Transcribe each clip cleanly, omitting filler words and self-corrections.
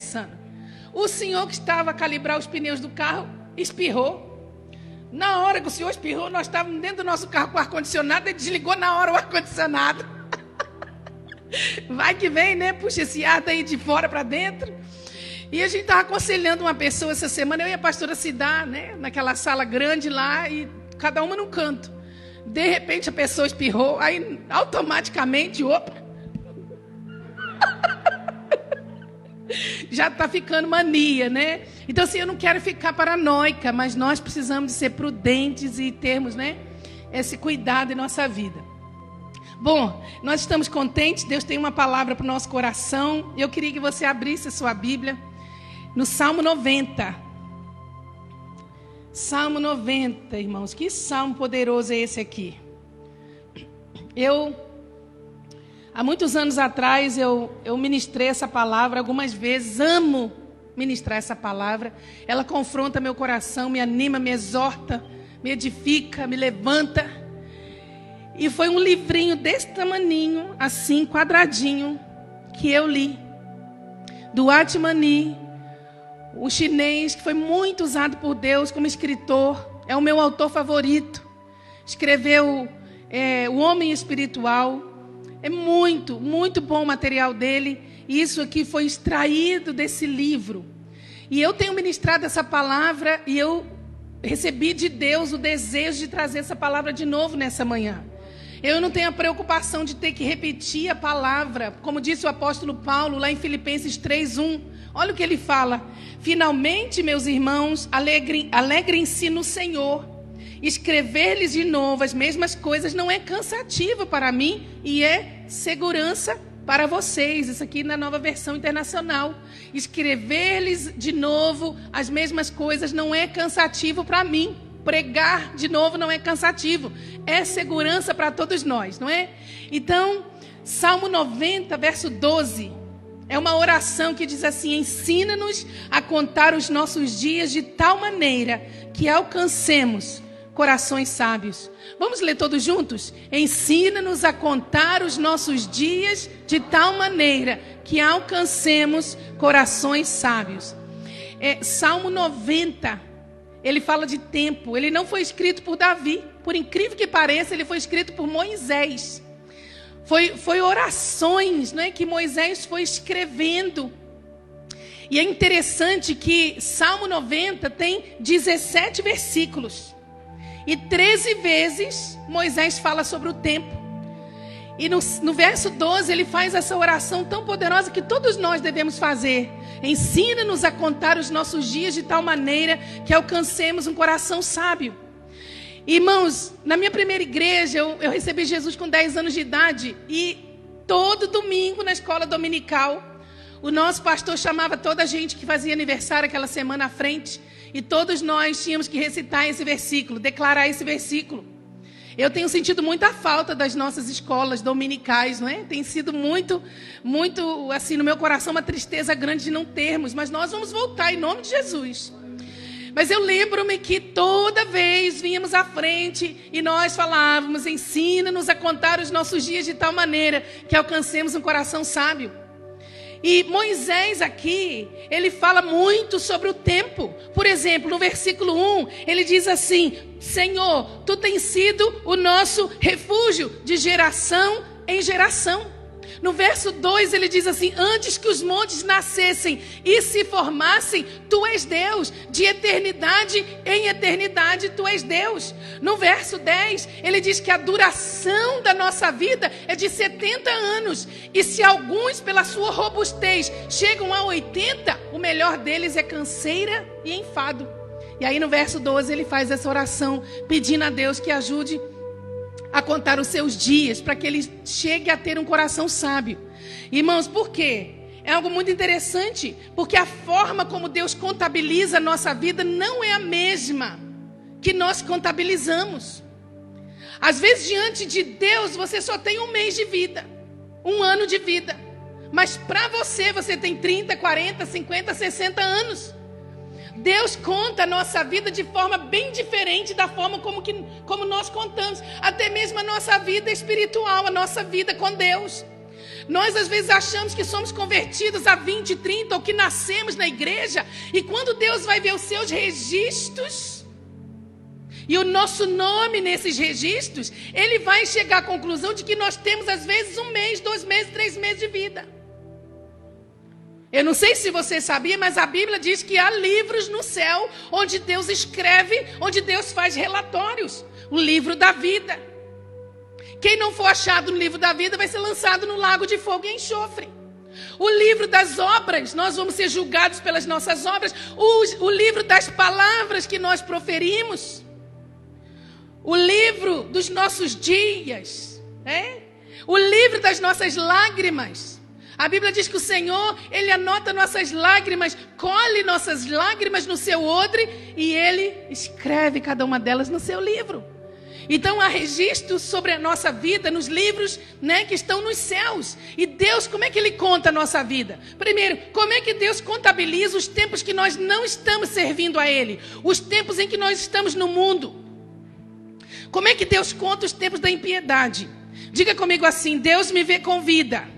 conversando. O senhor que estava a calibrar os pneus do carro espirrou. Na hora que o senhor espirrou, nós estávamos dentro do nosso carro com o ar-condicionado, ele desligou na hora o ar-condicionado. Vai que vem, né? Puxa esse ar daí de fora para dentro. E a gente estava aconselhando uma pessoa essa semana, eu e a pastora Cidá, né? Naquela sala grande lá, e cada uma num canto. De repente a pessoa espirrou, aí automaticamente, opa! Já está ficando mania, né? Então, assim, eu não quero ficar paranoica, mas nós precisamos de ser prudentes e termos, né, esse cuidado em nossa vida. Bom, nós estamos contentes, Deus tem uma palavra para o nosso coração. Eu queria que você abrisse a sua Bíblia no Salmo 90. Salmo 90, irmãos, que salmo poderoso é esse aqui? Há muitos anos atrás, eu ministrei essa palavra algumas vezes, amo ministrar essa palavra. Ela confronta meu coração, me anima, me exorta, me edifica, me levanta. E foi um livrinho desse tamaninho, assim, quadradinho, que eu li. Do Atmani, o chinês, que foi muito usado por Deus como escritor. É o meu autor favorito. Escreveu O Homem Espiritual. É muito, muito bom o material dele. E isso aqui foi extraído desse livro. E eu tenho ministrado essa palavra e eu recebi de Deus o desejo de trazer essa palavra de novo nessa manhã. Eu não tenho a preocupação de ter que repetir a palavra. Como disse o apóstolo Paulo lá em Filipenses 3:1. Olha o que ele fala. Finalmente, meus irmãos, alegrem-se no Senhor. Escrever-lhes de novo as mesmas coisas não é cansativo para mim e é segurança para vocês. Isso aqui na Nova Versão Internacional. Escrever-lhes de novo as mesmas coisas não é cansativo para mim. Pregar de novo não é cansativo. É segurança para todos nós, não é? Então, Salmo 90, verso 12. É uma oração que diz assim: ensina-nos a contar os nossos dias de tal maneira que alcancemos corações sábios. Vamos ler todos juntos? Ensina-nos a contar os nossos dias de tal maneira que alcancemos corações sábios. Salmo 90, ele fala de tempo. Ele não foi escrito por Davi. Por incrível que pareça, ele foi escrito por Moisés. Foi orações, né, que Moisés foi escrevendo. E é interessante que Salmo 90 tem 17 versículos. E 13 vezes Moisés fala sobre o tempo. E no verso 12 ele faz essa oração tão poderosa que todos nós devemos fazer. Ensina-nos a contar os nossos dias de tal maneira que alcancemos um coração sábio. Irmãos, na minha primeira igreja eu recebi Jesus com 10 anos de idade. E todo domingo na escola dominical, o nosso pastor chamava toda a gente que fazia aniversário aquela semana à frente. E todos nós tínhamos que recitar esse versículo, declarar esse versículo. Eu tenho sentido muita falta das nossas escolas dominicais, não é? Tem sido muito, muito, assim, no meu coração, uma tristeza grande de não termos. Mas nós vamos voltar em nome de Jesus. Mas eu lembro-me que toda vez vínhamos à frente e nós falávamos: ensina-nos a contar os nossos dias de tal maneira que alcancemos um coração sábio. E Moisés aqui, ele fala muito sobre o tempo. Por exemplo, no versículo 1, ele diz assim: Senhor, Tu tens sido o nosso refúgio de geração em geração. No verso 2 ele diz assim: antes que os montes nascessem e se formassem, Tu és Deus. De eternidade em eternidade Tu és Deus. No verso 10 ele diz que a duração da nossa vida é de 70 anos. E se alguns pela sua robustez chegam a 80, o melhor deles é canseira e enfado. E aí no verso 12 ele faz essa oração pedindo a Deus que ajude a contar os seus dias, para que ele chegue a ter um coração sábio. Irmãos, por quê? É algo muito interessante, porque a forma como Deus contabiliza a nossa vida não é a mesma que nós contabilizamos. Às vezes, diante de Deus, você só tem um mês de vida, um ano de vida. Mas para você tem 30, 40, 50, 60 anos. Deus conta a nossa vida de forma bem diferente da forma como nós contamos. Até mesmo a nossa vida espiritual, a nossa vida com Deus. Nós às vezes achamos que somos convertidos há 20, 30 ou que nascemos na igreja. E quando Deus vai ver os seus registros e o nosso nome nesses registros, Ele vai chegar à conclusão de que nós temos às vezes 1 mês, 2 meses, 3 meses de vida. Eu não sei se você sabia, mas a Bíblia diz que há livros no céu onde Deus escreve, onde Deus faz relatórios. O livro da vida. Quem não for achado no livro da vida vai ser lançado no lago de fogo e enxofre. O livro das obras, nós vamos ser julgados pelas nossas obras. O livro das palavras que nós proferimos. O livro dos nossos dias. O livro das nossas lágrimas. A Bíblia diz que o Senhor, Ele anota nossas lágrimas, colhe nossas lágrimas no seu odre e Ele escreve cada uma delas no seu livro. Então há registro sobre a nossa vida nos livros, que estão nos céus. E Deus, como é que Ele conta a nossa vida? Primeiro, como é que Deus contabiliza os tempos que nós não estamos servindo a Ele? Os tempos em que nós estamos no mundo. Como é que Deus conta os tempos da impiedade? Diga comigo assim: Deus me vê com vida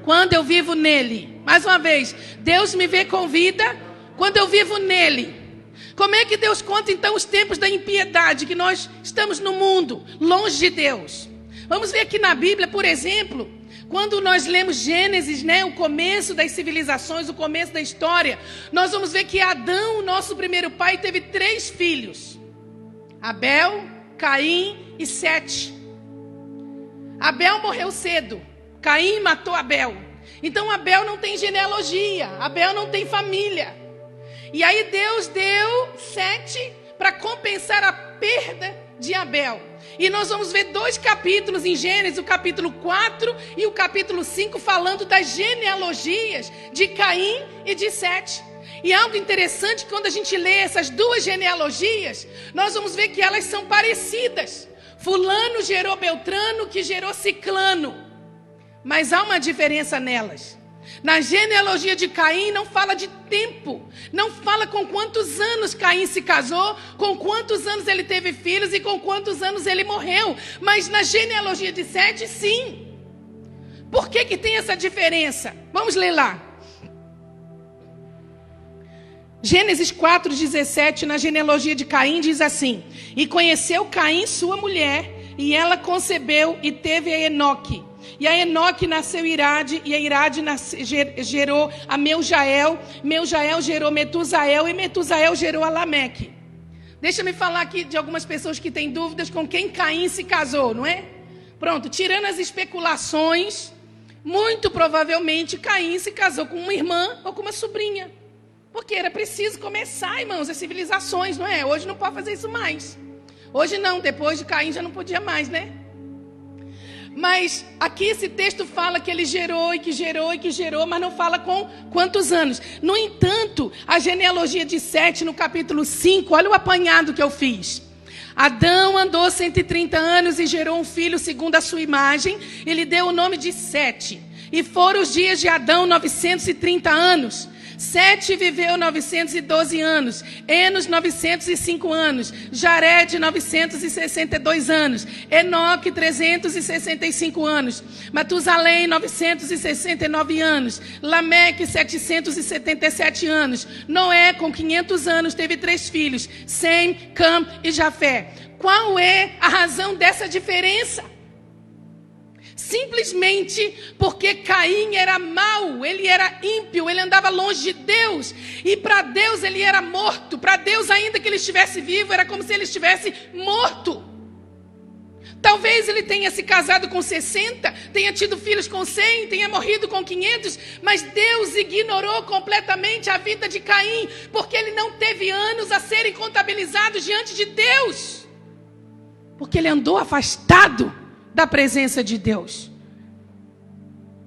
quando eu vivo nele. Mais uma vez, Deus me vê com vida quando eu vivo nele. Como é que Deus conta então os tempos da impiedade que nós estamos no mundo, longe de Deus? Vamos ver aqui na Bíblia, por exemplo, quando nós lemos Gênesis, o começo das civilizações, o começo da história, nós vamos ver que Adão, o nosso primeiro pai, teve 3 filhos: Abel, Caim e Sete. Abel morreu cedo. Caim matou Abel. Então Abel não tem genealogia, Abel não tem família. E aí Deus deu Sete para compensar a perda de Abel. E nós vamos ver 2 capítulos em Gênesis, o capítulo 4 e o capítulo 5, falando das genealogias de Caim e de Sete. E algo interessante, quando a gente lê essas 2 genealogias, nós vamos ver que elas são parecidas. Fulano gerou Beltrano, que gerou Ciclano. Mas há uma diferença nelas. Na genealogia de Caim não fala de tempo. Não fala com quantos anos Caim se casou, com quantos anos ele teve filhos e com quantos anos ele morreu. Mas na genealogia de Sete, sim. Por que tem essa diferença? Vamos ler lá. Gênesis 4:17, na genealogia de Caim, diz assim: E conheceu Caim sua mulher, e ela concebeu e teve a Enoque. E a Enoque nasceu Irade, e a Irade gerou a Meujael. Meujael gerou Metusael, e Metusael gerou a Lameque. Deixa-me falar aqui de algumas pessoas que têm dúvidas com quem Caim se casou, não é? Pronto, tirando as especulações, muito provavelmente Caim se casou com uma irmã ou com uma sobrinha. Porque era preciso começar, irmãos, as civilizações, não é? Hoje não pode fazer isso mais. Hoje não, depois de Caim já não podia mais, né? Mas aqui esse texto fala que ele gerou e que gerou e que gerou, mas não fala com quantos anos. No entanto, a genealogia de Sete, no capítulo 5, olha o apanhado que eu fiz. Adão andou 130 anos e gerou um filho segundo a sua imagem. Ele deu o nome de Sete. E foram os dias de Adão 930 anos. Sete viveu 912 anos, Enos 905 anos, Jared 962 anos, Enoque 365 anos, Matusalém 969 anos, Lameque 777 anos, Noé com 500 anos teve 3 filhos, Sem, Cam e Jafé. Qual é a razão dessa diferença? Simplesmente porque Caim era mau, ele era ímpio, ele andava longe de Deus. E para Deus ele era morto. Para Deus, ainda que ele estivesse vivo, era como se ele estivesse morto. Talvez ele tenha se casado com 60, tenha tido filhos com 100, tenha morrido com 500. Mas Deus ignorou completamente a vida de Caim, porque ele não teve anos a serem contabilizados diante de Deus. Porque ele andou afastado da presença de Deus.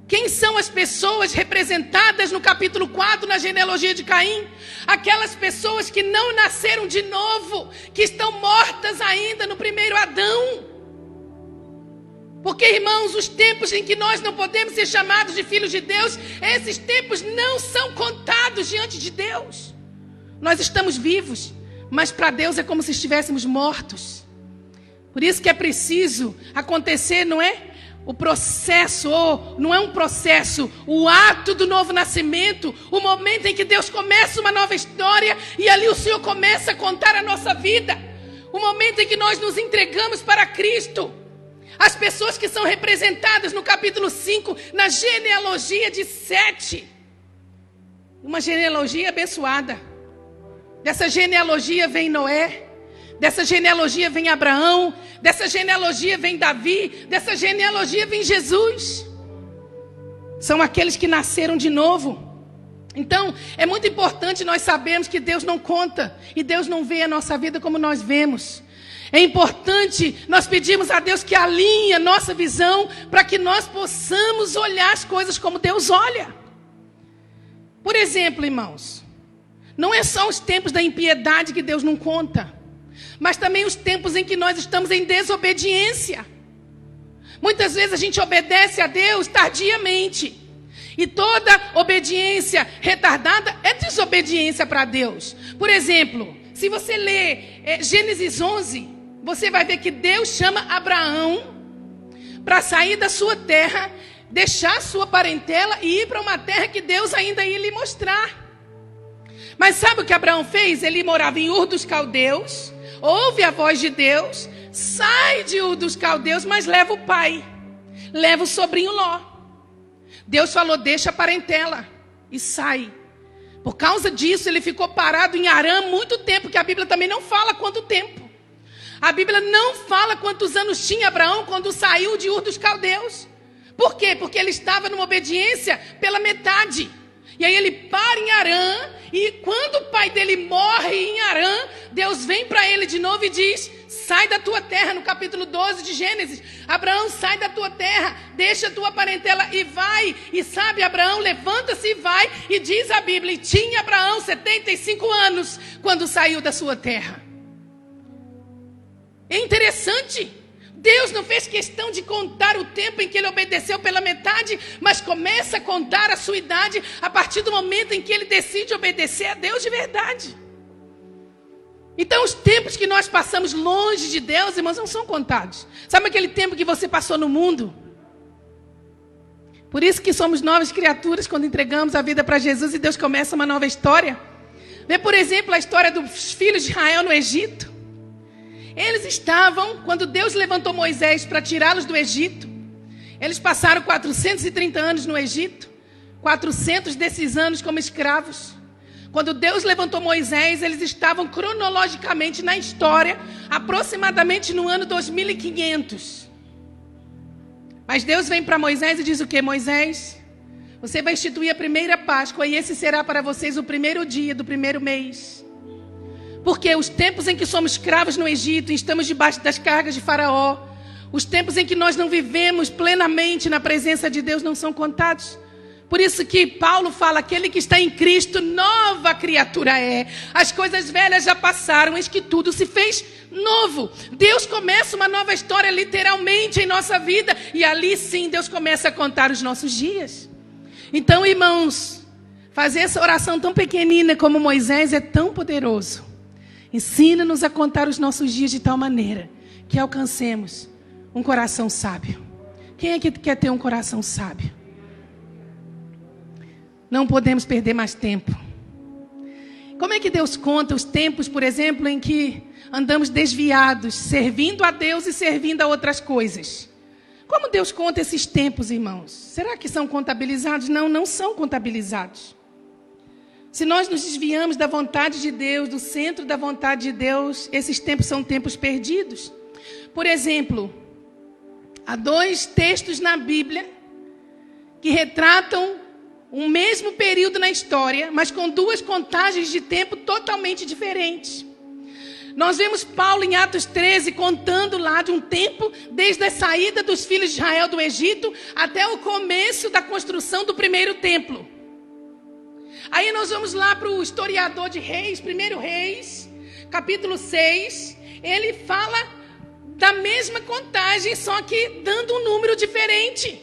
Quem são as pessoas representadas no capítulo 4, na genealogia de Caim? Aquelas pessoas que não nasceram de novo, que estão mortas ainda no primeiro Adão. Porque, irmãos, os tempos em que nós não podemos ser chamados de filhos de Deus, esses tempos não são contados diante de Deus. Nós estamos vivos, mas para Deus é como se estivéssemos mortos. Por isso que é preciso acontecer, não é? o processo, ou não é um processo, o ato do novo nascimento, o momento em que Deus começa uma nova história e ali o Senhor começa a contar a nossa vida, o momento em que nós nos entregamos para Cristo. As pessoas que são representadas no capítulo 5, na genealogia de Sete, uma genealogia abençoada. Dessa genealogia vem Noé, dessa genealogia vem Abraão, dessa genealogia vem Davi, dessa genealogia vem Jesus. São aqueles que nasceram de novo. Então, é muito importante nós sabermos que Deus não conta e Deus não vê a nossa vida como nós vemos. É importante nós pedirmos a Deus que alinhe a nossa visão para que nós possamos olhar as coisas como Deus olha. Por exemplo, irmãos, não é só os tempos da impiedade que Deus não conta, mas também os tempos em que nós estamos em desobediência. Muitas vezes a gente obedece a Deus tardiamente. E toda obediência retardada é desobediência para Deus. Por exemplo, se você ler Gênesis 11, você vai ver que Deus chama Abraão para sair da sua terra, deixar a sua parentela e ir para uma terra que Deus ainda ia lhe mostrar. Mas sabe o que Abraão fez? Ele morava em Ur dos Caldeus, ouve a voz de Deus, sai de Ur dos Caldeus, mas leva o pai, leva o sobrinho Ló. Deus falou, deixa a parentela e sai. Por causa disso, ele ficou parado em Harã muito tempo, que a Bíblia também não fala quanto tempo. A Bíblia não fala quantos anos tinha Abraão quando saiu de Ur dos Caldeus. Por quê? Porque ele estava numa obediência pela metade. E aí ele para em Harã, e quando o pai dele morre em Harã, Deus vem para ele de novo e diz, sai da tua terra, no capítulo 12 de Gênesis. Abraão, sai da tua terra, deixa a tua parentela e vai. E sabe, Abraão levanta-se e vai, e diz a Bíblia, e tinha Abraão 75 anos quando saiu da sua terra. É interessante. Deus não fez questão de contar o tempo em que ele obedeceu pela metade, mas começa a contar a sua idade a partir do momento em que ele decide obedecer a Deus de verdade. Então os tempos que nós passamos longe de Deus, irmãos, não são contados. Sabe aquele tempo que você passou no mundo? Por isso que somos novas criaturas quando entregamos a vida para Jesus e Deus começa uma nova história. Vê, por exemplo, a história dos filhos de Israel no Egito. Eles estavam, quando Deus levantou Moisés para tirá-los do Egito, eles passaram 430 anos no Egito, 400 desses anos como escravos. Quando Deus levantou Moisés, eles estavam cronologicamente na história, aproximadamente no ano 2500. Mas Deus vem para Moisés e diz o quê? Moisés, você vai instituir a primeira Páscoa e esse será para vocês o primeiro dia do primeiro mês. Porque os tempos em que somos escravos no Egito e estamos debaixo das cargas de Faraó, os tempos em que nós não vivemos plenamente na presença de Deus não são contados. Por isso que Paulo fala, aquele que está em Cristo, nova criatura é. As coisas velhas já passaram, eis que tudo se fez novo. Deus começa uma nova história literalmente em nossa vida. E ali sim Deus começa a contar os nossos dias. Então, irmãos, fazer essa oração tão pequenina como Moisés é tão poderoso. Ensina-nos a contar os nossos dias de tal maneira que alcancemos um coração sábio. Quem é que quer ter um coração sábio? Não podemos perder mais tempo. Como é que Deus conta os tempos, por exemplo, em que andamos desviados, servindo a Deus e servindo a outras coisas? Como Deus conta esses tempos, irmãos? Será que são contabilizados? Não, não são contabilizados. Se nós nos desviamos da vontade de Deus, do centro da vontade de Deus, esses tempos são tempos perdidos. Por exemplo, há 2 textos na Bíblia que retratam o mesmo período na história, mas com 2 contagens de tempo totalmente diferentes. Nós vemos Paulo em Atos 13 contando lá de um tempo, desde a saída dos filhos de Israel do Egito até o começo da construção do primeiro templo. Aí nós vamos lá para o historiador de Reis, 1 Reis, capítulo 6. Ele fala da mesma contagem, só que dando um número diferente.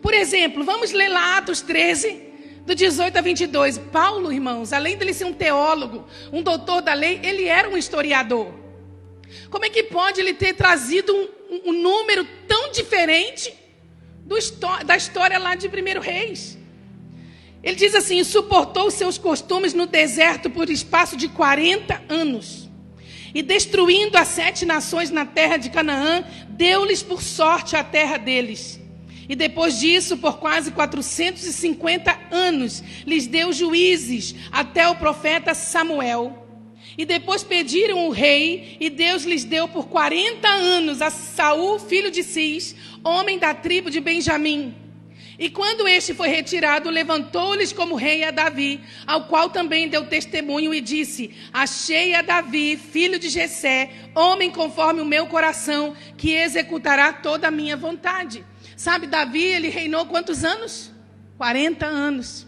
Por exemplo, vamos ler lá Atos 13, do 18 a 22. Paulo, irmãos, além de ele ser um teólogo, um doutor da lei, ele era um historiador. Como é que pode ele ter trazido um número tão diferente da história lá de 1 Reis. Ele diz assim: suportou seus costumes no deserto por espaço de 40 anos. E destruindo as 7 nações na terra de Canaã, deu-lhes por sorte a terra deles. E depois disso, por quase 450 anos, lhes deu juízes até o profeta Samuel. E depois pediram o rei, e Deus lhes deu por 40 anos a Saul, filho de Cis, homem da tribo de Benjamim. E quando este foi retirado, levantou-lhes como rei a Davi, ao qual também deu testemunho e disse: achei a Davi, filho de Jessé, homem conforme o meu coração, que executará toda a minha vontade. Sabe, Davi, ele reinou quantos anos? 40 anos.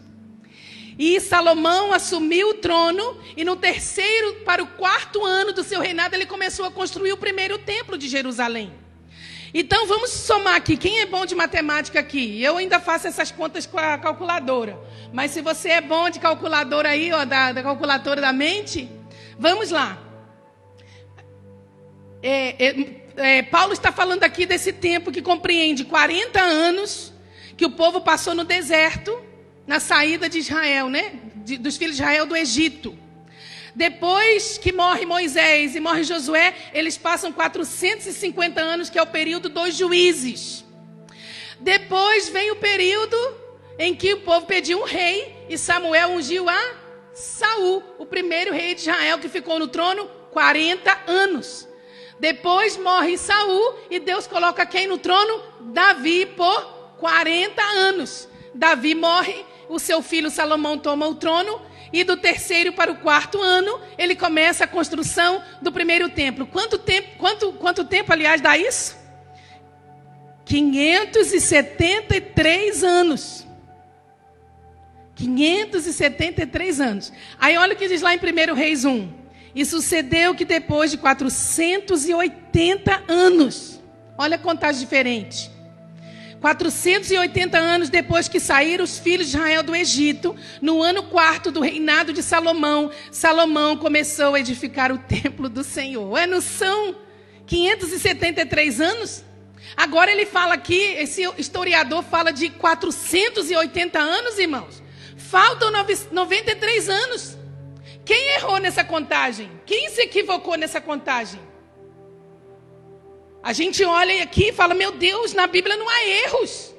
E Salomão assumiu o trono, e no 3º para o 4º ano do seu reinado, ele começou a construir o 1º templo de Jerusalém. Então, vamos somar aqui. Quem é bom de matemática aqui? Eu ainda faço essas contas com a calculadora. Mas se você é bom de calculadora aí, ó, da calculadora da mente, vamos lá. Paulo está falando aqui desse tempo que compreende 40 anos que o povo passou no deserto, na saída de Israel, né? Dos filhos de Israel do Egito. Depois que morre Moisés e morre Josué, eles passam 450 anos, que é o período dos juízes. Depois vem o período em que o povo pediu um rei e Samuel ungiu a Saul, o primeiro rei de Israel, que ficou no trono 40 anos. Depois morre Saul e Deus coloca quem no trono? Davi, por 40 anos. Davi morre, o seu filho Salomão toma o trono. E do 3º para o 4º ano, ele começa a construção do 1º templo. Quanto tempo, aliás, dá isso? 573 anos. 573 anos. Aí olha o que diz lá em 1 Reis 1. E sucedeu que depois de 480 anos, olha a contagem diferente. 480 anos depois que saíram os filhos de Israel do Egito, no ano 4º do reinado de Salomão, Salomão começou a edificar o templo do Senhor. Não são 573 anos? Agora ele fala aqui, esse historiador fala de 480 anos, irmãos. Faltam 93 anos. Quem errou nessa contagem? Quem se equivocou nessa contagem? A gente olha aqui e fala: meu Deus, na Bíblia não há erros.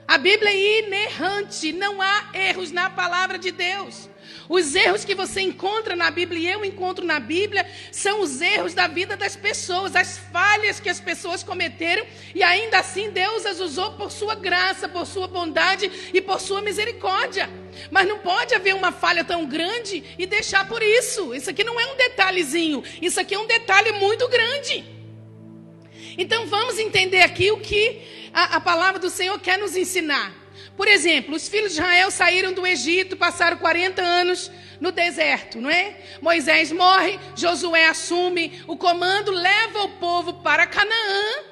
A Bíblia é inerrante, não há erros na palavra de Deus. Os erros que você encontra na Bíblia e eu encontro na Bíblia são os erros da vida das pessoas, as falhas que as pessoas cometeram, e ainda assim Deus as usou por sua graça, por sua bondade e por sua misericórdia. Mas não pode haver uma falha tão grande e deixar por isso. Isso aqui não é um detalhezinho, isso aqui é um detalhe muito grande. Então vamos entender aqui o que a palavra do Senhor quer nos ensinar. Por exemplo, os filhos de Israel saíram do Egito, passaram 40 anos no deserto, não é? Moisés morre, Josué assume o comando, leva o povo para Canaã.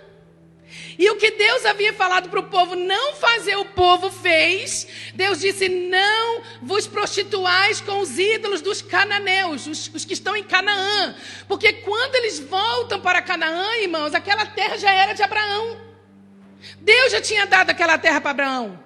E o que Deus havia falado para o povo não fazer, o povo fez. Deus disse: não vos prostituais com os ídolos dos cananeus, os que estão em Canaã. Porque quando eles voltam para Canaã, irmãos, aquela terra já era de Abraão. Deus já tinha dado aquela terra para Abraão.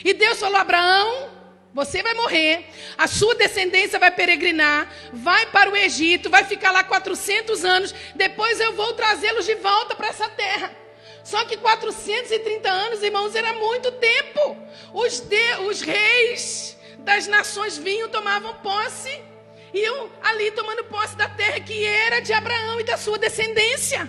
E Deus falou: Abraão, você vai morrer, a sua descendência vai peregrinar, vai para o Egito, vai ficar lá 400 anos, depois eu vou trazê-los de volta para essa terra. Só que 430 anos, irmãos, era muito tempo. Os reis das nações vinham, tomavam posse, iam ali tomando posse da terra que era de Abraão e da sua descendência.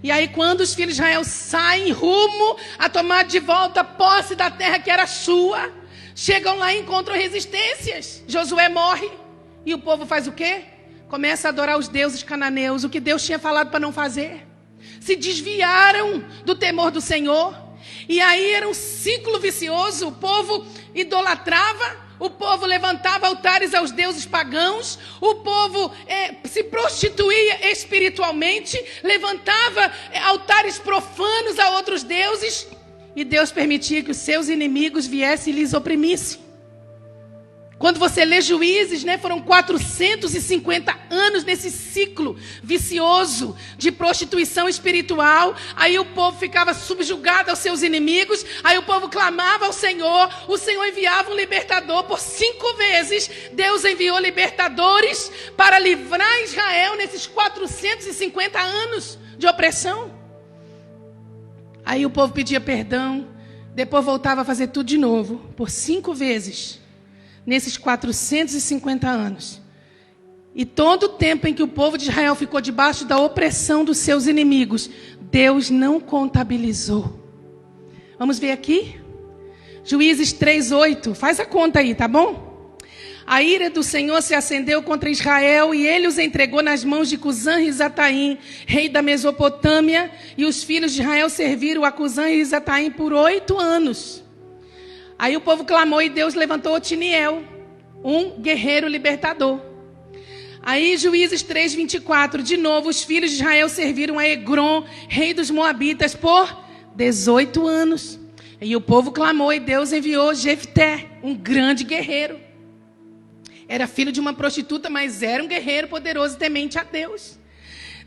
E aí quando os filhos de Israel saem rumo a tomar de volta posse da terra que era sua, chegam lá e encontram resistências. Josué morre e o povo faz o quê? Começa a adorar os deuses cananeus, o que Deus tinha falado para não fazer. Se desviaram do temor do Senhor. E aí era um ciclo vicioso. O povo idolatrava, o povo levantava altares aos deuses pagãos, o povo se prostituía espiritualmente, levantava altares profanos a outros deuses, e Deus permitia que os seus inimigos viessem e lhes oprimissem. Quando você lê Juízes, né, foram 450 anos nesse ciclo vicioso de prostituição espiritual. Aí o povo ficava subjugado aos seus inimigos. Aí o povo clamava ao Senhor. O Senhor enviava um libertador. Por 5 vezes, Deus enviou libertadores para livrar Israel nesses 450 anos de opressão. Aí o povo pedia perdão. Depois voltava a fazer tudo de novo. Por 5 vezes. Nesses 450 anos. E todo o tempo em que o povo de Israel ficou debaixo da opressão dos seus inimigos, Deus não contabilizou. Vamos ver aqui? Juízes 3:8. Faz a conta aí, tá bom? A ira do Senhor se acendeu contra Israel e ele os entregou nas mãos de Cusã-Risataim, rei da Mesopotâmia, e os filhos de Israel serviram a Cusã-Risataim por 8 anos. Aí o povo clamou e Deus levantou Otiniel, um guerreiro libertador. Aí Juízes 3:24, de novo os filhos de Israel serviram a Egrom, rei dos Moabitas, por 18 anos. E o povo clamou e Deus enviou Jefté, um grande guerreiro. Era filho de uma prostituta, mas era um guerreiro poderoso e temente a Deus.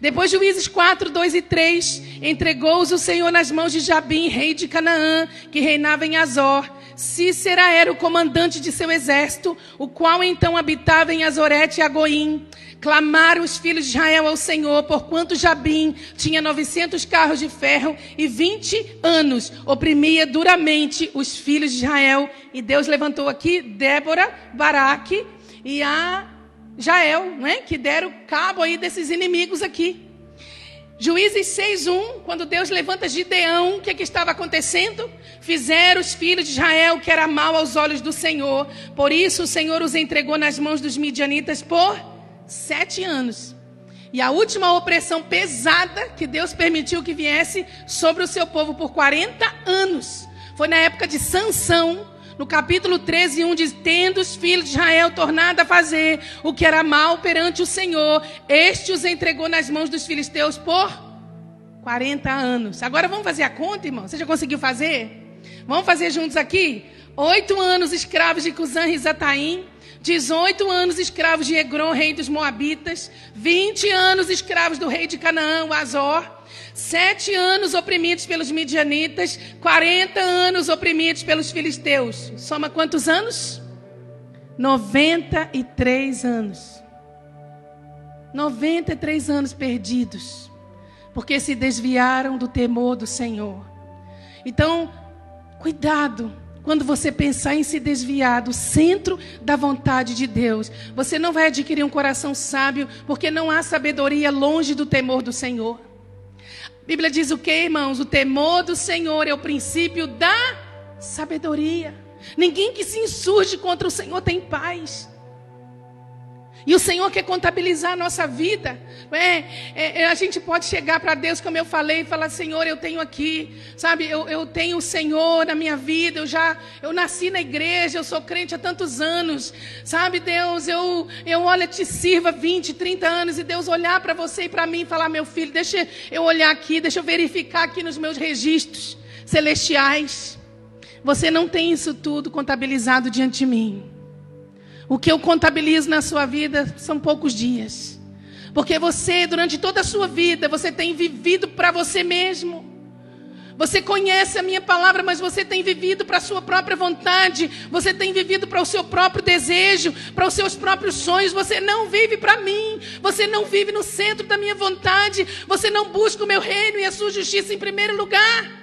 Depois Juízes 4:2-3, entregou-os o Senhor nas mãos de Jabim, rei de Canaã, que reinava em Azor. Cícera era o comandante de seu exército, o qual então habitava em Azorete e Agoim. Clamaram os filhos de Israel ao Senhor, porquanto Jabim tinha 900 carros de ferro e 20 anos oprimia duramente os filhos de Israel. E Deus levantou aqui Débora, Baraque e a Jael, né, que deram cabo aí desses inimigos aqui. Juízes 6:1, quando Deus levanta Gideão, o que estava acontecendo? Fizeram os filhos de Israel que era mal aos olhos do Senhor. Por isso o Senhor os entregou nas mãos dos midianitas por 7 anos. E a última opressão pesada que Deus permitiu que viesse sobre o seu povo por 40 anos. Foi na época de Sansão. No capítulo 13:1 diz, tendo os filhos de Israel tornado a fazer o que era mal perante o Senhor, este os entregou nas mãos dos filisteus por 40 anos. Agora vamos fazer a conta, irmão? Você já conseguiu fazer? Vamos fazer juntos aqui? 8 anos escravos de Cusã-Risataim, 18 anos escravos de Egrom, rei dos Moabitas, 20 anos escravos do rei de Canaã, o Azor, 7 anos oprimidos pelos midianitas, 40 anos oprimidos pelos filisteus. Soma quantos anos? 93 anos. 93 anos perdidos, porque se desviaram do temor do Senhor. Então, cuidado. Quando você pensar em se desviar do centro da vontade de Deus, você não vai adquirir um coração sábio, porque não há sabedoria longe do temor do Senhor. A Bíblia diz o que, irmãos? O temor do Senhor é o princípio da sabedoria. Ninguém que se insurge contra o Senhor tem paz. E o Senhor quer contabilizar a nossa vida. A gente pode chegar para Deus, como eu falei, e falar, Senhor, eu tenho aqui, sabe, eu tenho o Senhor na minha vida, eu nasci na igreja, eu sou crente há tantos anos, sabe, Deus, eu olha, te sirva 20, 30 anos, e Deus olhar para você e para mim e falar, meu filho, deixa eu olhar aqui, deixa eu verificar aqui nos meus registros celestiais. Você não tem isso tudo contabilizado diante de mim. O que eu contabilizo na sua vida são poucos dias. Porque você, durante toda a sua vida, você tem vivido para você mesmo. Você conhece a minha palavra, mas você tem vivido para a sua própria vontade. Você tem vivido para o seu próprio desejo, para os seus próprios sonhos. Você não vive para mim. Você não vive no centro da minha vontade. Você não busca o meu reino e a sua justiça em primeiro lugar.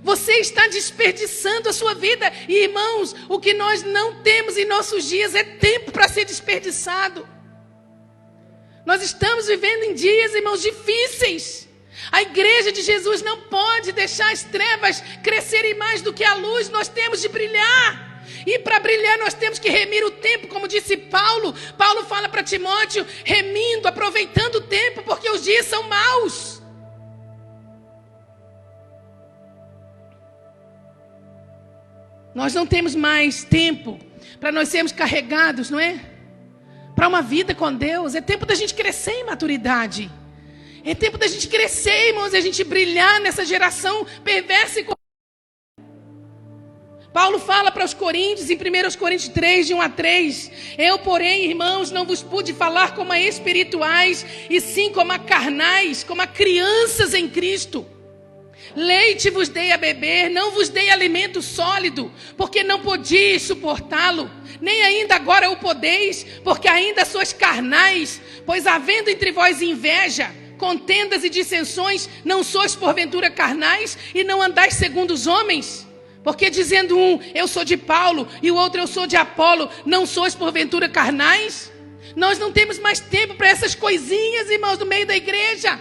Você está desperdiçando a sua vida. E, irmãos, o que nós não temos em nossos dias é tempo para ser desperdiçado. Nós estamos vivendo em dias, irmãos, difíceis. A igreja de Jesus não pode deixar as trevas crescerem mais do que a luz. Nós temos de brilhar. E para brilhar nós temos que remir o tempo, como disse Paulo. Paulo fala para Timóteo, remindo, aproveitando o tempo, porque os dias são maus. Nós não temos mais tempo para nós sermos carregados, não é? Para uma vida com Deus. É tempo da gente crescer em maturidade. É tempo da gente crescer, irmãos, e a gente brilhar nessa geração perversa e corrupta. Paulo fala para os coríntios, em 1 Coríntios 3, de 1 a 3, eu, porém, irmãos, não vos pude falar como a espirituais, e sim como a carnais, como a crianças em Cristo. Leite vos dei a beber, não vos dei alimento sólido, porque não podíeis suportá-lo, nem ainda agora o podeis, porque ainda sois carnais, pois havendo entre vós inveja, contendas e dissensões, não sois porventura carnais, e não andais segundo os homens? Porque dizendo um, eu sou de Paulo, e o outro, eu sou de Apolo, não sois porventura carnais? Nós não temos mais tempo para essas coisinhas, irmãos, no meio da igreja.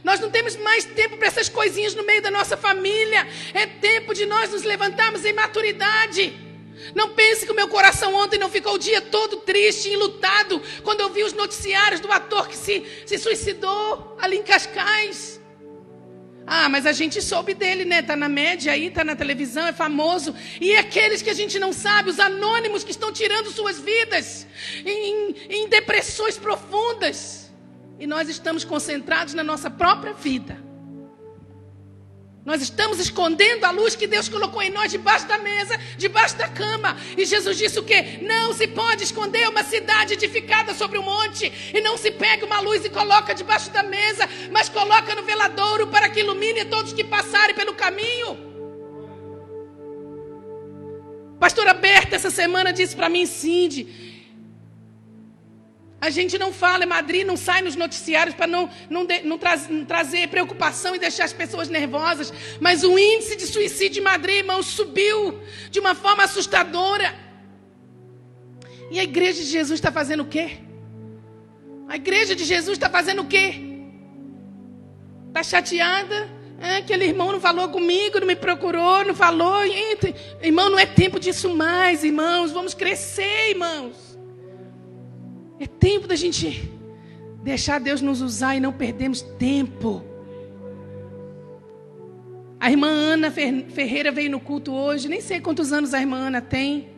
Nós não temos mais tempo para essas coisinhas no meio da nossa família. É tempo de nós nos levantarmos em maturidade. Não pense que o meu coração ontem não ficou o dia todo triste e enlutado quando eu vi os noticiários do ator que se suicidou ali em Cascais. Ah, mas a gente soube dele, né? Está na média aí, está na televisão, é famoso. E aqueles que a gente não sabe, os anônimos que estão tirando suas vidas em depressões profundas. E nós estamos concentrados na nossa própria vida. Nós estamos escondendo a luz que Deus colocou em nós debaixo da mesa, debaixo da cama. E Jesus disse o quê? Não se pode esconder uma cidade edificada sobre um monte. E não se pega uma luz e coloca debaixo da mesa, mas coloca no veladouro para que ilumine todos que passarem pelo caminho. Pastora Berta essa semana disse para mim, Cindy, a gente não fala, Madrid não sai nos noticiários para não trazer preocupação e deixar as pessoas nervosas. Mas o índice de suicídio em Madrid, irmãos, subiu de uma forma assustadora. E a igreja de Jesus está fazendo o quê? A igreja de Jesus está fazendo o quê? Está chateada? Aquele irmão não falou comigo, não me procurou, não falou. Irmão, não é tempo disso mais, irmãos. Vamos crescer, irmãos. É tempo da gente deixar Deus nos usar e não perdermos tempo. A irmã Ana Ferreira veio no culto hoje. Nem sei quantos anos a irmã Ana tem.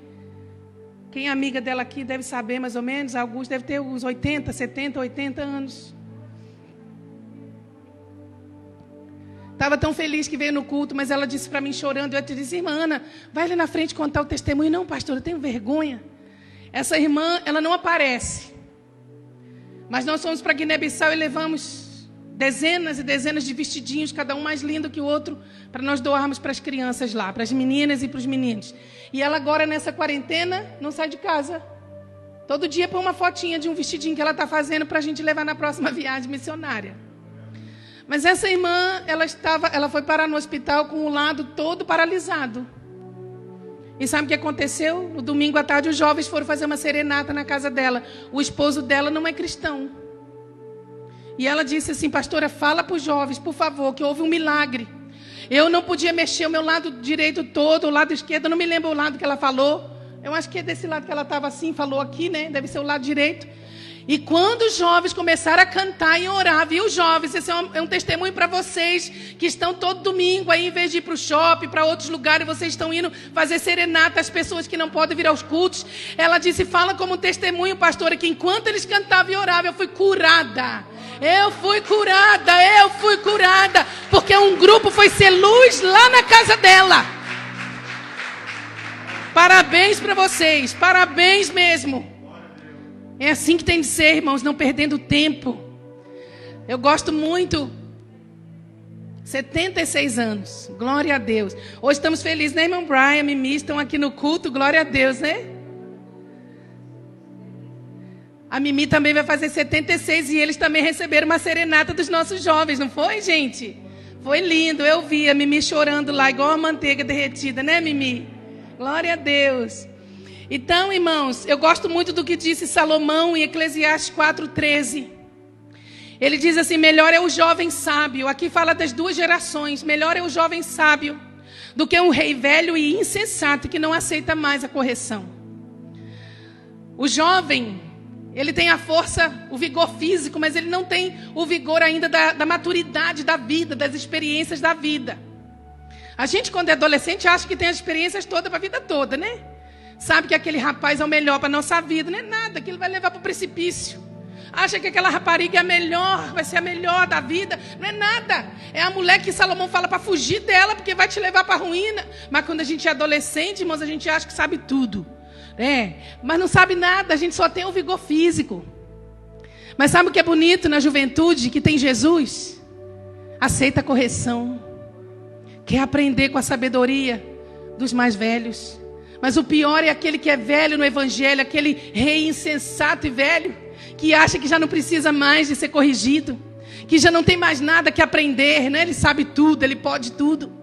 Quem é amiga dela aqui deve saber mais ou menos. Augusto deve ter uns 80, 70, 80 anos. Estava tão feliz que veio no culto, mas ela disse para mim chorando. Eu te disse, irmã Ana, vai ali na frente contar o testemunho. Não, pastor, eu tenho vergonha. Essa irmã, ela não aparece. Mas nós fomos para Guiné-Bissau e levamos dezenas e dezenas de vestidinhos, cada um mais lindo que o outro, para nós doarmos para as crianças lá, para as meninas e para os meninos. E ela agora, nessa quarentena, não sai de casa. Todo dia põe uma fotinha de um vestidinho que ela está fazendo para a gente levar na próxima viagem missionária. Mas essa irmã, ela foi parar no hospital com o lado todo paralisado. E sabe o que aconteceu? No domingo à tarde, os jovens foram fazer uma serenata na casa dela. O esposo dela não é cristão. E ela disse assim, pastora, fala para os jovens, por favor, que houve um milagre. Eu não podia mexer o meu lado direito todo, o lado esquerdo, eu não me lembro o lado que ela falou. Eu acho que é desse lado que ela estava assim, falou aqui, né? Deve ser o lado direito. E quando os jovens começaram a cantar e orar, viu, jovens? Esse é um testemunho para vocês que estão todo domingo aí, em vez de ir para o shopping, para outros lugares, vocês estão indo fazer serenata às pessoas que não podem vir aos cultos. Ela disse, fala como testemunho, pastora, que enquanto eles cantavam e oravam, eu fui curada. Eu fui curada, porque um grupo foi ser luz lá na casa dela. Parabéns para vocês, parabéns mesmo. É assim que tem de ser, irmãos, não perdendo tempo. Eu gosto muito. 76 anos, glória a Deus. Hoje estamos felizes, né, irmão Brian, Mimi, estão aqui no culto, glória a Deus, né? A Mimi também vai fazer 76 e eles também receberam uma serenata dos nossos jovens, não foi, gente? Foi lindo, eu vi a Mimi chorando lá, igual a manteiga derretida, né, Mimi? Glória a Deus. Então, irmãos, eu gosto muito do que disse Salomão em Eclesiastes 4:13. Ele diz assim, melhor é o jovem sábio. Aqui fala das duas gerações. Melhor é o jovem sábio do que um rei velho e insensato que não aceita mais a correção. O jovem, ele tem a força, o vigor físico, mas ele não tem o vigor ainda da maturidade da vida, das experiências da vida. A gente, quando é adolescente, acha que tem as experiências todas para a vida toda, né? Sabe que aquele rapaz é o melhor para a nossa vida. Não é nada, aquilo vai levar para o precipício. Acha que aquela rapariga é a melhor, vai ser a melhor da vida. Não é nada. É a mulher que Salomão fala para fugir dela, porque vai te levar para a ruína. Mas quando a gente é adolescente, irmãos, a gente acha que sabe tudo. Mas não sabe nada, a gente só tem o vigor físico. Mas sabe o que é bonito na juventude, que tem Jesus? Aceita a correção. Quer aprender com a sabedoria dos mais velhos. Mas o pior é aquele que é velho no evangelho, aquele rei insensato e velho, que acha que já não precisa mais de ser corrigido, que já não tem mais nada que aprender, né? Ele sabe tudo, ele pode tudo.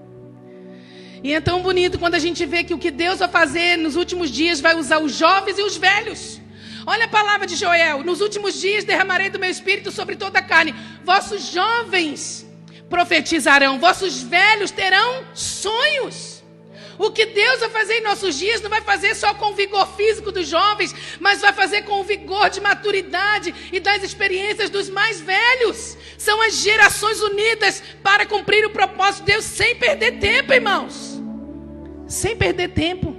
E é tão bonito quando a gente vê que o que Deus vai fazer nos últimos dias vai usar os jovens e os velhos. Olha a palavra de Joel: nos últimos dias derramarei do meu espírito sobre toda a carne. Vossos jovens profetizarão, vossos velhos terão sonhos. O que Deus vai fazer em nossos dias não vai fazer só com o vigor físico dos jovens, mas vai fazer com o vigor de maturidade e das experiências dos mais velhos. São as gerações unidas para cumprir o propósito de Deus sem perder tempo, irmãos. Sem perder tempo.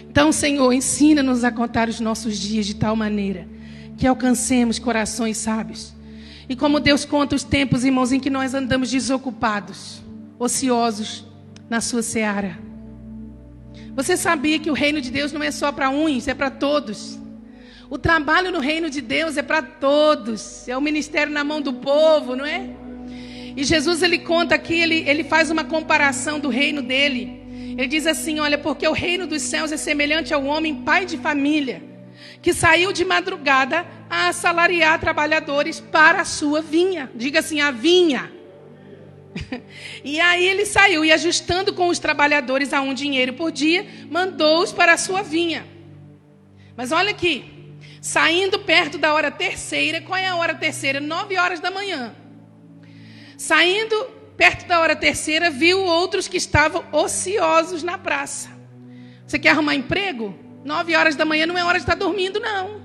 Então, Senhor, ensina-nos a contar os nossos dias de tal maneira que alcancemos corações sábios. E como Deus conta os tempos, irmãos, em que nós andamos desocupados, ociosos, na sua seara. Você sabia que o reino de Deus não é só para uns, é para todos. O trabalho no reino de Deus é para todos. É o ministério na mão do povo, não é? E Jesus, ele conta aqui, ele faz uma comparação do reino dele. Ele diz assim: olha, porque o reino dos céus é semelhante ao homem pai de família, que saiu de madrugada a assalariar trabalhadores para a sua vinha. Diga assim, a vinha. E aí ele saiu e, ajustando com os trabalhadores a dinheiro por dia, mandou-os para a sua vinha. Mas olha aqui, saindo perto da hora terceira. Qual é a hora terceira? 9 horas da manhã. Saindo perto da hora terceira, viu outros que estavam ociosos na praça. Você quer arrumar emprego? 9 horas da manhã não é hora de estar dormindo, não.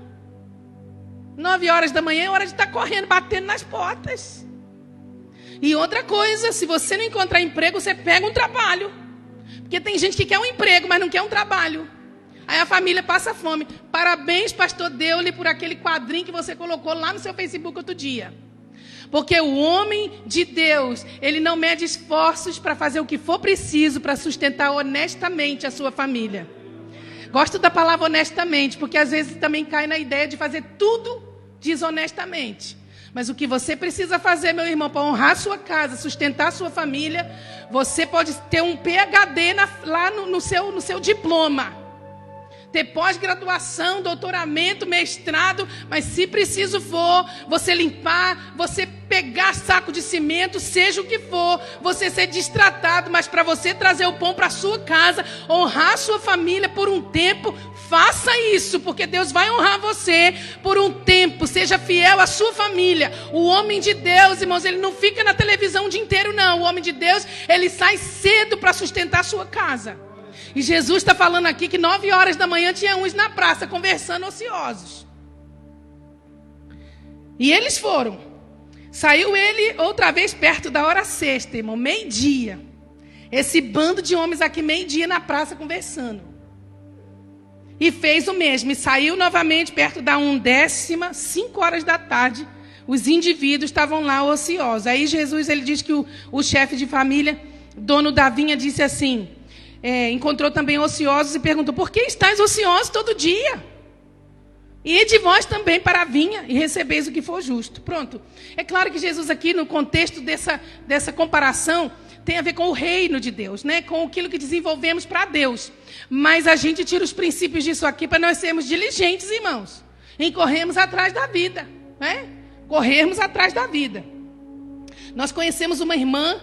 9 horas da manhã é hora de estar correndo, batendo nas portas. E outra coisa, se você não encontrar emprego, você pega um trabalho. Porque tem gente que quer um emprego, mas não quer um trabalho. Aí a família passa fome. Parabéns, pastor Deule, por aquele quadrinho que você colocou lá no seu Facebook outro dia. Porque o homem de Deus, ele não mede esforços para fazer o que for preciso para sustentar honestamente a sua família. Gosto da palavra honestamente, porque às vezes também cai na ideia de fazer tudo desonestamente. Mas o que você precisa fazer, meu irmão, para honrar a sua casa, sustentar a sua família, você pode ter um PhD lá no seu diploma. Ter pós-graduação, doutoramento, mestrado, mas se preciso for, você limpar, você pegar saco de cimento, seja o que for, você ser destratado, mas para você trazer o pão para a sua casa, honrar a sua família por um tempo, faça isso, porque Deus vai honrar você por um tempo. Seja fiel à sua família. O homem de Deus, irmãos, ele não fica na televisão o dia inteiro, não. O homem de Deus, ele sai cedo para sustentar a sua casa. E Jesus está falando aqui que 9 horas da manhã tinha uns na praça conversando ociosos. E eles foram. Saiu ele outra vez perto da hora sexta, irmão, meio-dia. Esse bando de homens aqui meio-dia na praça conversando. E fez o mesmo. E saiu novamente perto da 1h, 5 horas da tarde. Os indivíduos estavam lá ociosos. Aí Jesus, ele diz que o chefe de família, dono da vinha, disse assim... encontrou também ociosos e perguntou: por que estáis ociosos todo dia? E de vós também para a vinha e recebeis o que for justo. Pronto. É claro que Jesus aqui, no contexto dessa comparação, tem a ver com o reino de Deus, né? Com aquilo que desenvolvemos para Deus. Mas a gente tira os princípios disso aqui para nós sermos diligentes, irmãos, em corrermos atrás da vida, né? Corrermos atrás da vida. Nós conhecemos uma irmã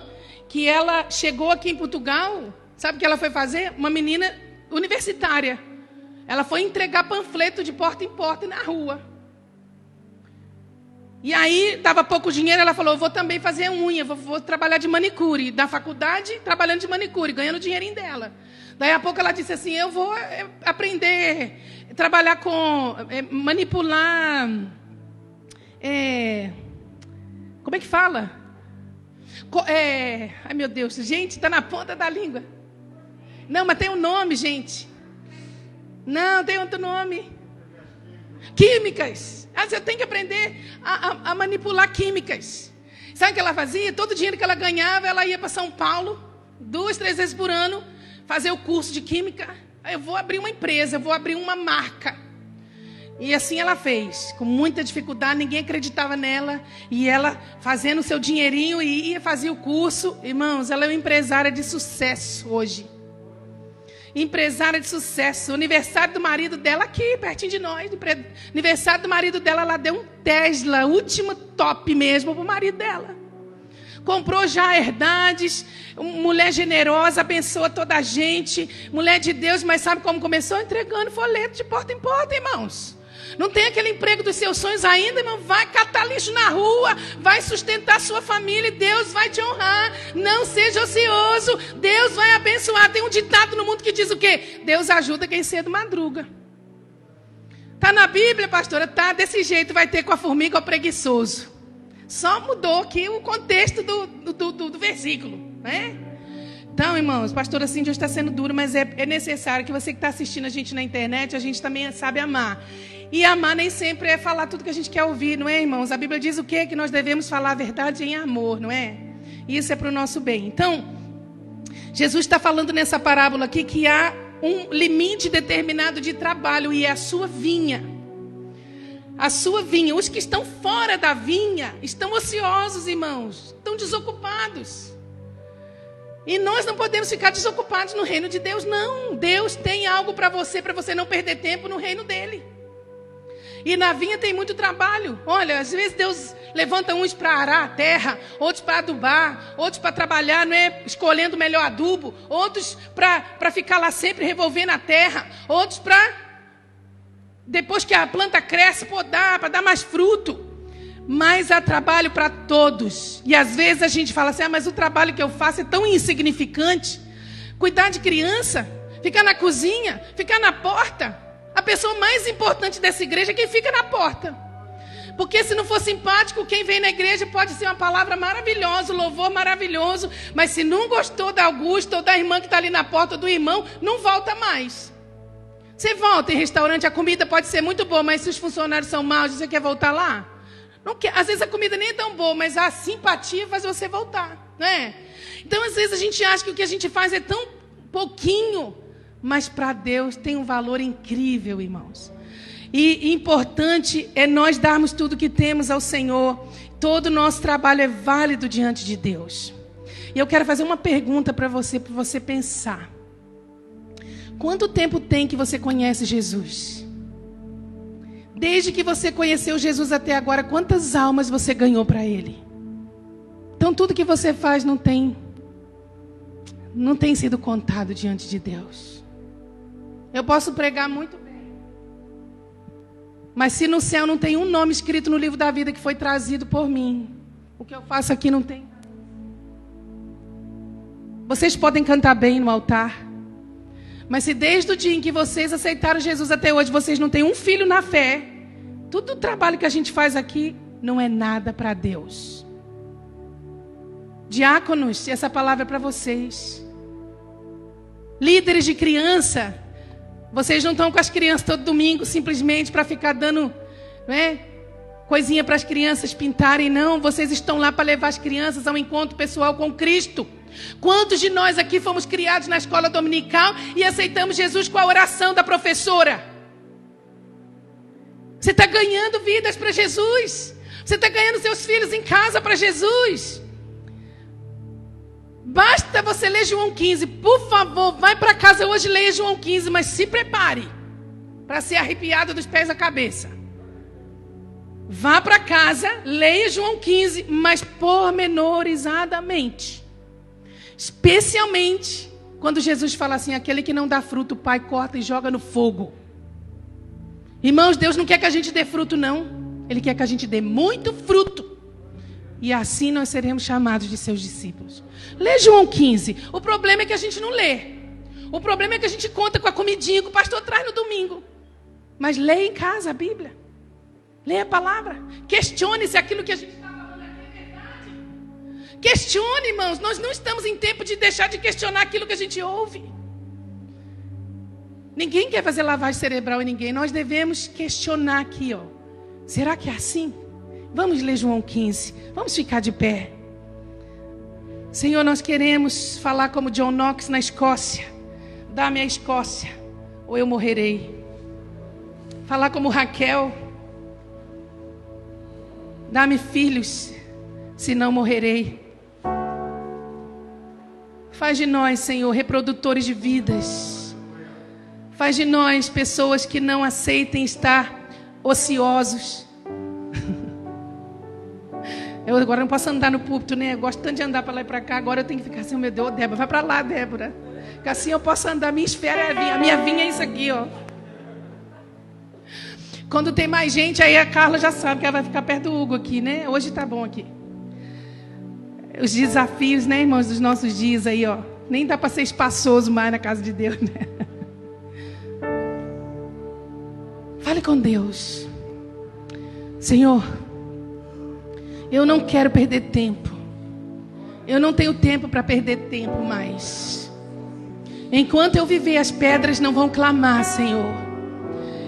que ela chegou aqui em Portugal. Sabe o que ela foi fazer? Uma menina universitária. Ela foi entregar panfleto de porta em porta na rua. E aí, dava pouco dinheiro, ela falou: eu vou também fazer unha, vou trabalhar de manicure. Da faculdade, trabalhando de manicure, ganhando o dinheirinho dela. Daí a pouco ela disse assim: eu vou aprender a trabalhar com... manipular... como é que fala? Ai, meu Deus, gente, está na ponta da língua. Não, mas tem um nome, gente. Não, tem outro nome. Químicas. Você tem que aprender a manipular químicas. Sabe o que ela fazia? Todo o dinheiro que ela ganhava, ela ia para São Paulo, 2, 3 vezes por ano, fazer o curso de química. Eu vou abrir uma empresa, eu vou abrir uma marca. E assim ela fez, com muita dificuldade, ninguém acreditava nela. E ela fazendo o seu dinheirinho e ia fazer o curso. Irmãos, ela é uma empresária de sucesso hoje. Empresária de sucesso. O aniversário do marido dela aqui, pertinho de nós. Aniversário do marido dela, ela deu um Tesla, último top mesmo, para o marido dela. Comprou já herdades, mulher generosa, abençoa toda a gente. Mulher de Deus, mas sabe como começou? Entregando folheto de porta em porta, irmãos. Não tem aquele emprego dos seus sonhos ainda, irmão? Vai catar lixo na rua, vai sustentar a sua família e Deus vai te honrar. Não seja ocioso, Deus vai abençoar. Tem um ditado no mundo que diz o quê? Deus ajuda quem cedo madruga. Está na Bíblia, pastora? Tá desse jeito, vai ter com a formiga ou preguiçoso. Só mudou aqui o contexto do versículo, né? Então, irmãos, pastora Cindy hoje está sendo duro, mas é necessário que você que está assistindo a gente na internet, a gente também sabe amar. E amar nem sempre é falar tudo que a gente quer ouvir, não é, irmãos? A Bíblia diz o quê? Que nós devemos falar a verdade em amor, não é? Isso é para o nosso bem. Então, Jesus está falando nessa parábola aqui que há um limite determinado de trabalho e é a sua vinha. A sua vinha. Os que estão fora da vinha estão ociosos, irmãos. Estão desocupados. E nós não podemos ficar desocupados no reino de Deus, não. Deus tem algo para você não perder tempo no reino dele. E na vinha tem muito trabalho. Olha, às vezes Deus levanta uns para arar a terra, outros para adubar, outros para trabalhar, não é? Escolhendo o melhor adubo, outros para ficar lá sempre revolvendo a terra, outros para, depois que a planta cresce, podar, para dar mais fruto. Mas há trabalho para todos. E às vezes a gente fala assim, mas o trabalho que eu faço é tão insignificante. Cuidar de criança, ficar na cozinha, ficar na porta. A pessoa mais importante dessa igreja é quem fica na porta. Porque se não for simpático, quem vem na igreja pode ser uma palavra maravilhosa, um louvor maravilhoso. Mas se não gostou da Augusta ou da irmã que está ali na porta, ou do irmão, não volta mais. Você volta em restaurante, a comida pode ser muito boa, mas se os funcionários são maus, você quer voltar lá? Não quer. Às vezes a comida nem é tão boa, mas a simpatia faz você voltar, né? Então às vezes a gente acha que o que a gente faz é tão pouquinho, mas para Deus tem um valor incrível, irmãos. E importante é nós darmos tudo que temos ao Senhor. Todo o nosso trabalho é válido diante de Deus. E eu quero fazer uma pergunta para você pensar. Quanto tempo tem que você conhece Jesus? Desde que você conheceu Jesus até agora, quantas almas você ganhou para Ele? Então tudo que você faz não tem sido contado diante de Deus. Eu posso pregar muito bem, mas se no céu não tem um nome escrito no livro da vida que foi trazido por mim, o que eu faço aqui não tem. Vocês podem cantar bem no altar, mas se desde o dia em que vocês aceitaram Jesus até hoje, vocês não têm um filho na fé, todo o trabalho que a gente faz aqui não é nada para Deus. Diáconos, essa palavra é para vocês. Líderes de criança, vocês não estão com as crianças todo domingo simplesmente para ficar dando, né, coisinha para as crianças pintarem, não. Vocês estão lá para levar as crianças ao encontro pessoal com Cristo. Quantos de nós aqui fomos criados na escola dominical e aceitamos Jesus com a oração da professora? Você está ganhando vidas para Jesus. Você está ganhando seus filhos em casa para Jesus. Basta você ler João 15. Por favor, vai para casa hoje e leia João 15. Mas se prepare para ser arrepiado dos pés à cabeça. Vá para casa, leia João 15, mas pormenorizadamente. Especialmente quando Jesus fala assim, aquele que não dá fruto, o Pai corta e joga no fogo. Irmãos, Deus não quer que a gente dê fruto, não. Ele quer que a gente dê muito fruto. E assim nós seremos chamados de seus discípulos. Lê João 15. O problema é que a gente não lê. O problema é que a gente conta com a comidinha que o pastor traz no domingo. Mas leia em casa a Bíblia. Leia a palavra. Questione se aquilo que a gente está falando aqui é verdade. Questione, irmãos. Nós não estamos em tempo de deixar de questionar aquilo que a gente ouve. Ninguém quer fazer lavagem cerebral em ninguém. Nós devemos questionar aqui, ó. Será que é assim? Vamos ler João 15. Vamos ficar de pé. Senhor, nós queremos falar como John Knox na Escócia. Dá-me a Escócia, ou eu morrerei. Falar como Raquel. Dá-me filhos, senão morrerei. Faz de nós, Senhor, reprodutores de vidas. Faz de nós pessoas que não aceitem estar ociosos. Eu agora não posso andar no púlpito, né? Eu gosto tanto de andar para lá e para cá. Agora eu tenho que ficar assim, meu Deus, Débora, vai para lá, Débora. Porque assim eu posso andar, minha esfera é a vinha. A minha vinha é isso aqui, ó. Quando tem mais gente, aí a Carla já sabe que ela vai ficar perto do Hugo aqui, né? Hoje tá bom aqui. Os desafios, né, irmãos, dos nossos dias aí, ó. Nem dá para ser espaçoso mais na casa de Deus, né? Fale com Deus. Senhor, eu não quero perder tempo. Eu não tenho tempo para perder tempo mais. Enquanto eu viver, as pedras não vão clamar, Senhor.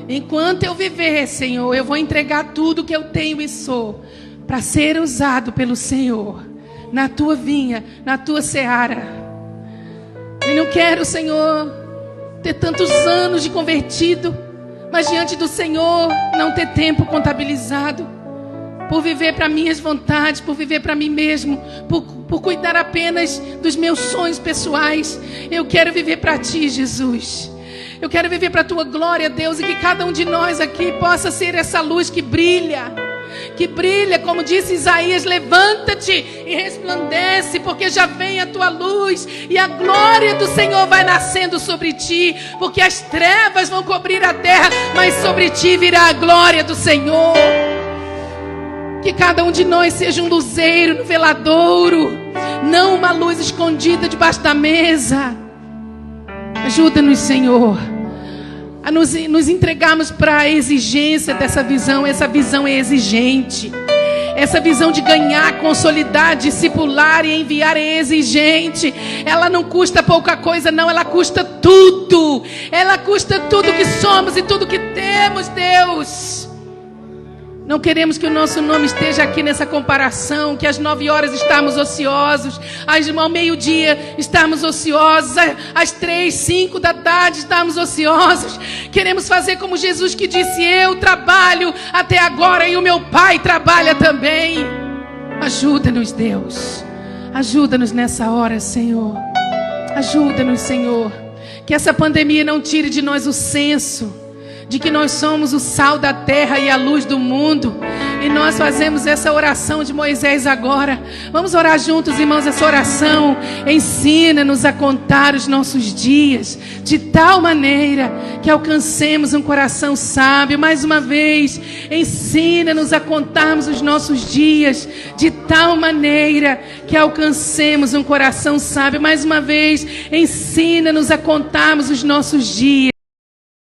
Enquanto eu viver, Senhor, eu vou entregar tudo que eu tenho e sou para ser usado pelo Senhor na tua vinha, na tua seara. Eu não quero, Senhor, ter tantos anos de convertido, mas diante do Senhor não ter tempo contabilizado, por viver para minhas vontades, por viver para mim mesmo, por cuidar apenas dos meus sonhos pessoais. Eu quero viver para ti, Jesus. Eu quero viver para a tua glória, Deus, e que cada um de nós aqui possa ser essa luz que brilha, como disse Isaías: levanta-te e resplandece, porque já vem a tua luz e a glória do Senhor vai nascendo sobre ti, porque as trevas vão cobrir a terra, mas sobre ti virá a glória do Senhor. Que cada um de nós seja um luzeiro no veladouro, não uma luz escondida debaixo da mesa. Ajuda-nos, Senhor, a nos entregarmos para a exigência dessa visão. Essa visão é exigente. Essa visão de ganhar, consolidar, discipular e enviar é exigente. Ela não custa pouca coisa, não. Ela custa tudo. Ela custa tudo que somos e tudo que temos, Deus. Não queremos que o nosso nome esteja aqui nessa comparação, que às 9 horas estamos ociosos, ao meio-dia estamos ociosos, às 3, 5 da tarde estamos ociosos. Queremos fazer como Jesus, que disse: eu trabalho até agora e o meu Pai trabalha também. Ajuda-nos, Deus. Ajuda-nos nessa hora, Senhor. Ajuda-nos, Senhor. Que essa pandemia não tire de nós o senso de que nós somos o sal da terra e a luz do mundo. E nós fazemos essa oração de Moisés agora. Vamos orar juntos, irmãos, essa oração. Ensina-nos a contar os nossos dias de tal maneira que alcancemos um coração sábio. Mais uma vez, ensina-nos a contarmos os nossos dias de tal maneira que alcancemos um coração sábio. Mais uma vez, ensina-nos a contarmos os nossos dias.